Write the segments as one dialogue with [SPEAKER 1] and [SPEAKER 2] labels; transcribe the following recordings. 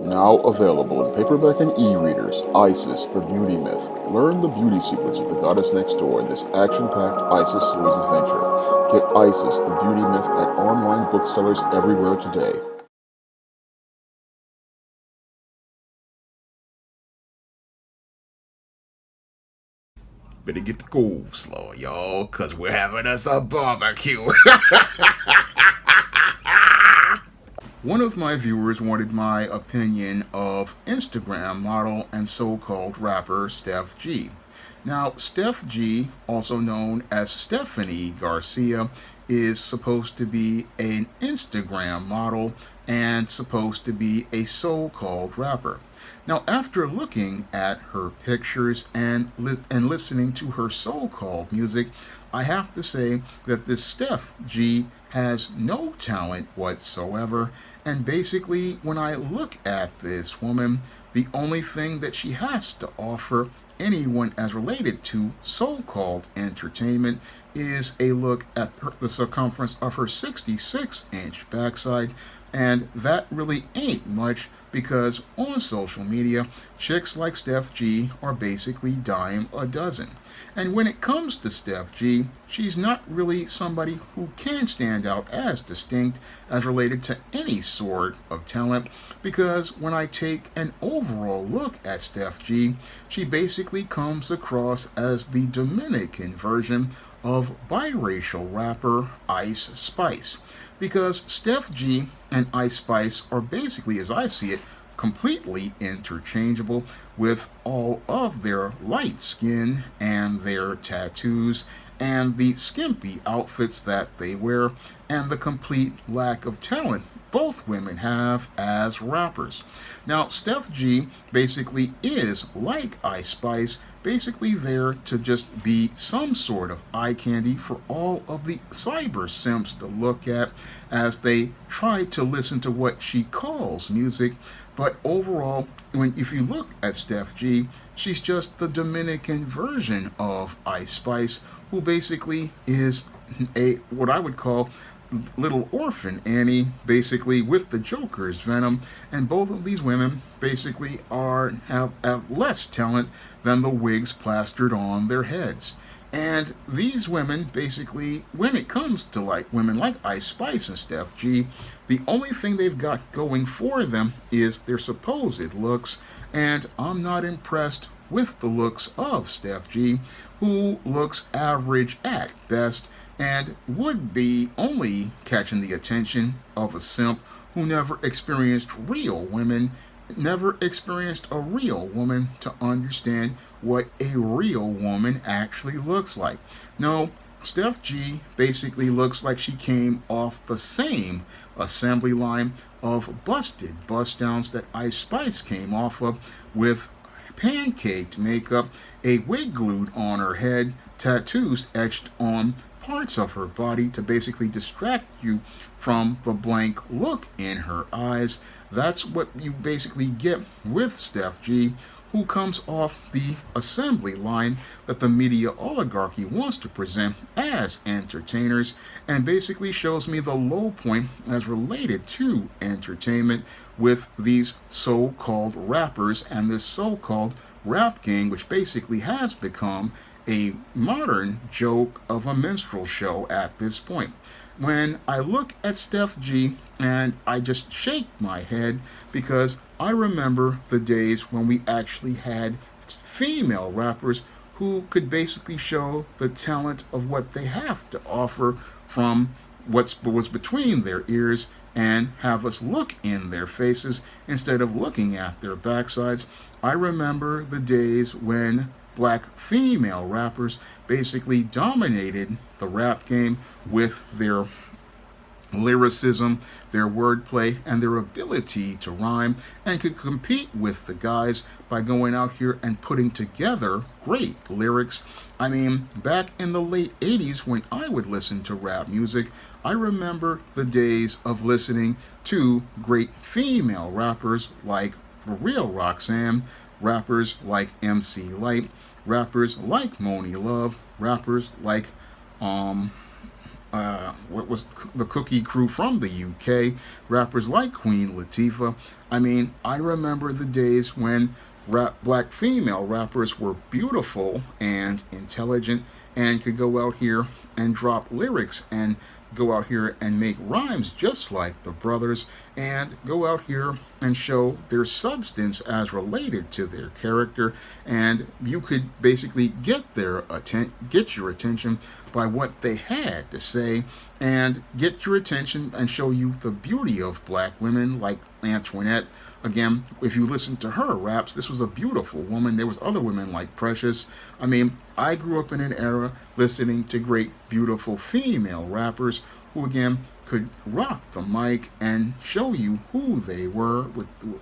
[SPEAKER 1] Now available in paperback and e-readers, Isis, the Beauty Myth. Learn the beauty secrets of the goddess next door in this action-packed Isis series adventure. Get Isis, the Beauty Myth at online booksellers everywhere today.
[SPEAKER 2] Better get the coleslaw, y'all, because we're having us a barbecue. One of my viewers wanted my opinion of Instagram model and so-called rapper Steph G. Now, Steph G, also known as Stephanie Garcia, is supposed to be an Instagram model and supposed to be a so-called rapper. Now, after looking at her pictures and listening to her so-called music, I have to say that this Steph G has no talent whatsoever. And basically, when I look at this woman, the only thing that she has to offer anyone as related to so-called entertainment is a look at the circumference of her 66-inch backside, and that really ain't much because on social media, chicks like Steph G are basically dime a dozen. And when it comes to Steph G, she's not really somebody who can stand out as distinct as related to any sort of talent, because when I take an overall look at Steph G, she basically comes across as the Dominican version of biracial rapper Ice Spice, because Steph G and Ice Spice are basically, as I see it, completely interchangeable with all of their light skin and their tattoos and the skimpy outfits that they wear and the complete lack of talent both women have as rappers. Now, Steph G basically is like Ice Spice, basically there to just be some sort of eye candy for all of the cyber simps to look at as they try to listen to what she calls music. But overall, if you look at Steph G, she's just the Dominican version of Ice Spice, who basically is what I would call little orphan Annie, basically with the Joker's venom, and both of these women basically have less talent than the wigs plastered on their heads. And these women basically, when it comes to like women like Ice Spice and Steph G, the only thing they've got going for them is their supposed looks, and I'm not impressed with the looks of Steph G, who looks average at best and would be only catching the attention of a simp who never experienced real women, never experienced a real woman to understand what a real woman actually looks like. No, Steph G basically looks like she came off the same assembly line of busted bust downs that Ice Spice came off of, with pancaked makeup, a wig glued on her head, tattoos etched on parts of her body to basically distract you from the blank look in her eyes. That's what you basically get with Steph G, who comes off the assembly line that the media oligarchy wants to present as entertainers, and basically shows me the low point as related to entertainment with these so-called rappers and this so-called rap game, which basically has become a modern joke of a minstrel show at this point. When I look at Steph G and I just shake my head because I remember the days when we actually had female rappers who could basically show the talent of what they have to offer from what was between their ears and have us look in their faces instead of looking at their backsides. I remember the days when black female rappers basically dominated the rap game with their lyricism, their wordplay, and their ability to rhyme, and could compete with the guys by going out here and putting together great lyrics. I mean, back in the late 80s when I would listen to rap music, I remember the days of listening to great female rappers like For Real Roxanne, rappers like MC Light, rappers like Moni Love, rappers like what was the Cookie Crew from the UK, rappers like Queen Latifah. I mean, I remember the days when black female rappers were beautiful and intelligent and could go out here and drop lyrics and go out here and make rhymes just like the brothers and go out here and show their substance as related to their character, and you could basically get your attention by what they had to say and get your attention and show you the beauty of black women like Antoinette. Again, if you listen to her raps, this was a beautiful woman. There was other women like Precious. I mean, I grew up in an era listening to great, beautiful female rappers who, again, could rock the mic and show you who they were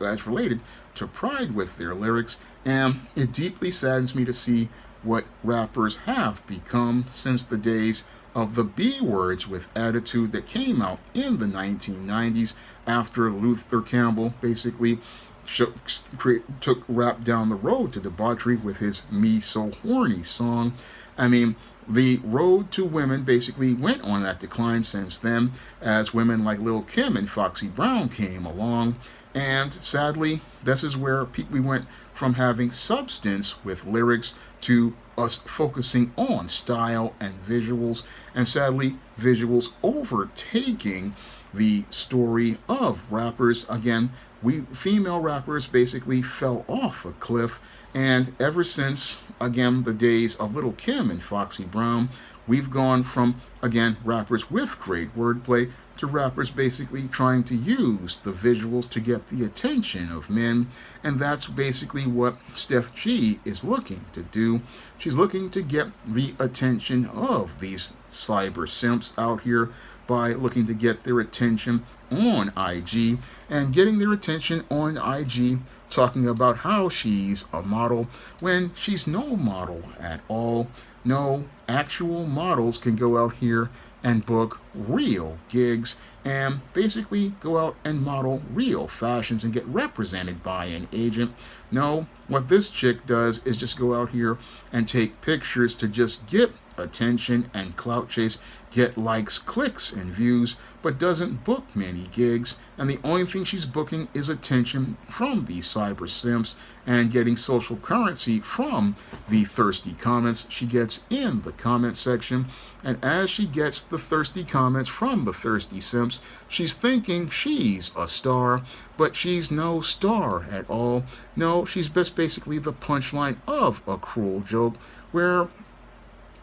[SPEAKER 2] as related to pride with their lyrics. And it deeply saddens me to see what rappers have become since the days of the B words with attitude that came out in the 1990s after Luther Campbell basically took rap down the road to debauchery with his Me So Horny song. I mean, the road to women basically went on that decline since then as women like Lil' Kim and Foxy Brown came along. And sadly, this is where we went from having substance with lyrics to us focusing on style and visuals, and sadly, visuals overtaking the story of rappers. Again, we female rappers basically fell off a cliff, and ever since, again, the days of Lil' Kim and Foxy Brown, we've gone from, again, rappers with great wordplay to rappers basically trying to use the visuals to get the attention of men. And that's basically what Steph G is looking to do. She's looking to get the attention of these cyber simps out here by looking to get their attention on IG, and getting their attention on IG talking about how she's a model when she's no model at all. No, actual models can go out here and book real gigs and basically go out and model real fashions and get represented by an agent. No, what this chick does is just go out here and take pictures to just get attention and clout chase, get likes, clicks, and views, but doesn't book many gigs. And the only thing she's booking is attention from these cyber simps and getting social currency from the thirsty comments she gets in the comment section. And as she gets the thirsty comments from the thirsty simps, she's thinking she's a star, but she's no star at all. No, she's just basically the punchline of a cruel joke where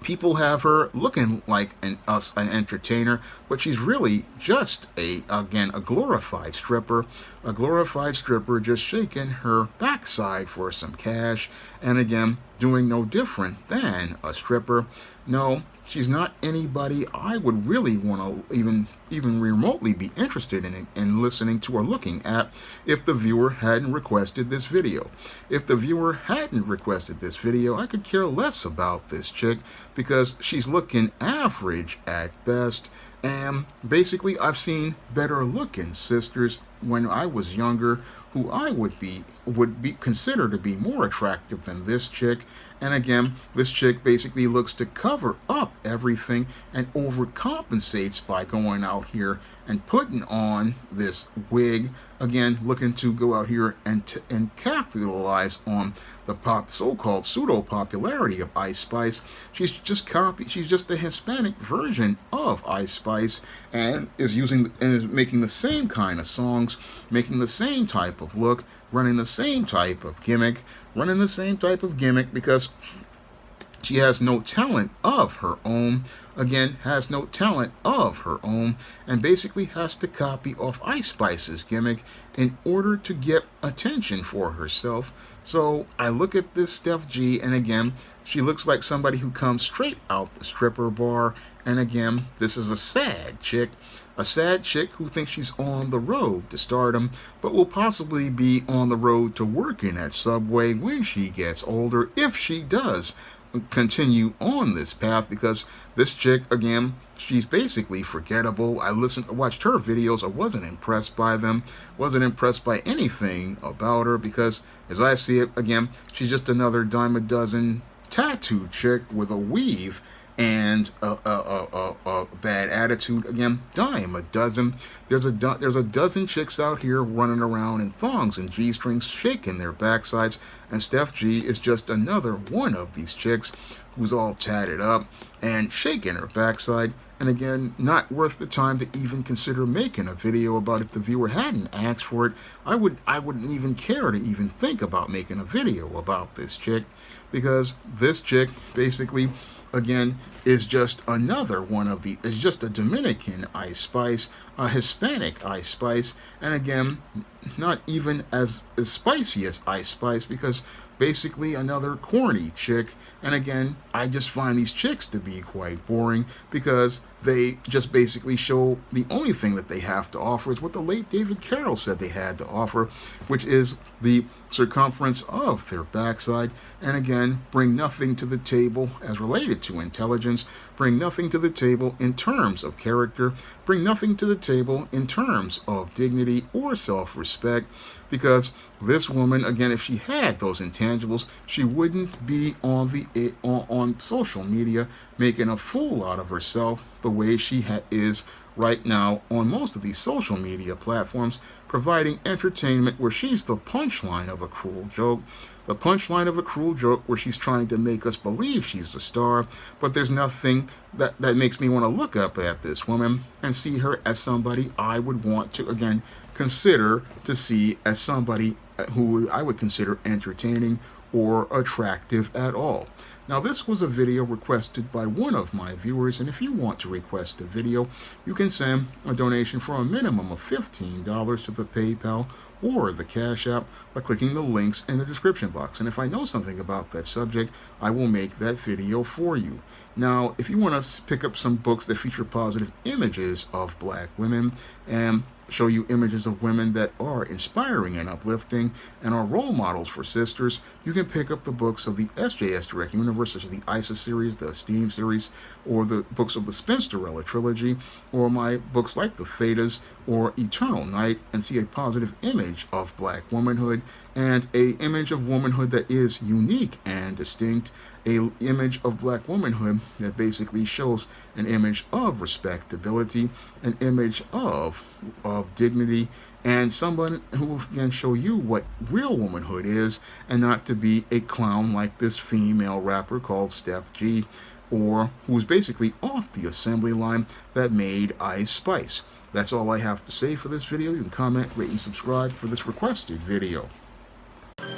[SPEAKER 2] people have her looking like an entertainer, but she's really just a glorified stripper just shaking her backside for some cash, and again doing no different than a stripper. No, she's not anybody I would really want to even remotely be interested in listening to or looking at if the viewer hadn't requested this video. If the viewer hadn't requested this video, I could care less about this chick because she's looking average at best. And basically, I've seen better looking sisters when I was younger who I would be considered to be more attractive than this chick. And again, this chick basically looks to cover up everything and overcompensates by going out here and putting on this wig. Again, looking to go out here and capitalize on the so-called pseudo popularity of Ice Spice. She's just the Hispanic version of Ice Spice, and is making the same kind of songs, making the same type of look, running the same type of gimmick, because she has no talent of her own. Again, has no talent of her own, and basically has to copy off Ice Spice's gimmick in order to get attention for herself. So I look at this Steph G, and again, she looks like somebody who comes straight out the stripper bar. And again, this is a sad chick who thinks she's on the road to stardom, but will possibly be on the road to working at Subway when she gets older, if she does continue on this path, because this chick, again, she's basically forgettable. I watched her videos. I wasn't impressed by them, wasn't impressed by anything about her, because as I see it, again, she's just another dime a dozen tattoo chick with a weave and a bad attitude, again, dime a dozen. There's a dozen chicks out here running around in thongs and G-strings, shaking their backsides, and Steph G is just another one of these chicks who's all tatted up and shaking her backside. And again, not worth the time to even consider making a video about. If the viewer hadn't asked for it, I wouldn't even care to even think about making a video about this chick, because this chick basically, again, is just another one of the, is just a Dominican Ice Spice, a Hispanic Ice Spice, and again, not even as spicy as Ice Spice, because basically another corny chick. And again, I just find these chicks to be quite boring, because they just basically show the only thing that they have to offer is what the late David Carroll said they had to offer, which is the circumference of their backside, and again, bring nothing to the table as related to intelligence, bring nothing to the table in terms of character, bring nothing to the table in terms of dignity or self-respect, because this woman, again, if she had those intangibles, she wouldn't be on social media making a fool out of herself the way she is right now on most of these social media platforms, providing entertainment where she's the punchline of a cruel joke. The punchline of a cruel joke where she's trying to make us believe she's a star, but there's nothing that makes me want to look up at this woman and see her as somebody I would want to, again, consider to see as somebody who I would consider entertaining or attractive at all. Now, this was a video requested by one of my viewers, and if you want to request a video, you can send a donation for a minimum of $15 to the PayPal or the Cash App by clicking the links in the description box. And if I know something about that subject, I will make that video for you. Now, if you want to pick up some books that feature positive images of black women and show you images of women that are inspiring and uplifting and are role models for sisters, you can pick up the books of the SJS Direct Universe, such as the ISIS series, the Steam series, or the books of the Spinsterella trilogy, or my books like The Thetas or Eternal Night, and see a positive image of black womanhood and a image of womanhood that is unique and distinct, a image of black womanhood that basically shows an image of respectability, an image of dignity, and someone who can show you what real womanhood is, and not to be a clown like this female rapper called Steph G, or who's basically off the assembly line that made Ice Spice. That's all I have to say for this video. You can comment, rate, and subscribe for this requested video.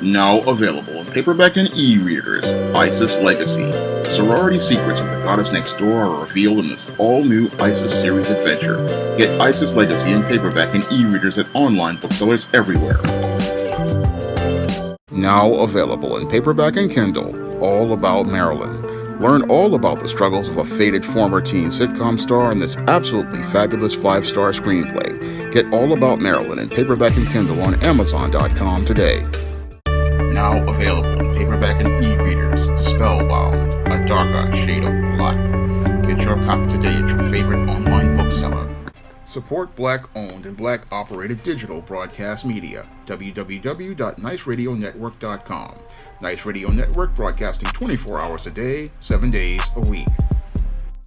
[SPEAKER 1] Now available in paperback and e-readers, ISIS Legacy. The sorority secrets of the goddess next door are revealed in this all-new ISIS series adventure. Get ISIS Legacy in paperback and e-readers at online booksellers everywhere. Now available in paperback and Kindle, All About Marilyn. Learn all about the struggles of a faded former teen sitcom star in this absolutely fabulous 5-star screenplay. Get All About Marilyn in paperback and Kindle on Amazon.com today. Now available in paperback and e-readers, Spellbound, A Darker Shade of Black. Get your copy today at your favorite online bookseller. Support Black-owned and Black-operated digital broadcast media. www.niceradionetwork.com. Nice Radio Network, broadcasting 24 hours a day, 7 days a week.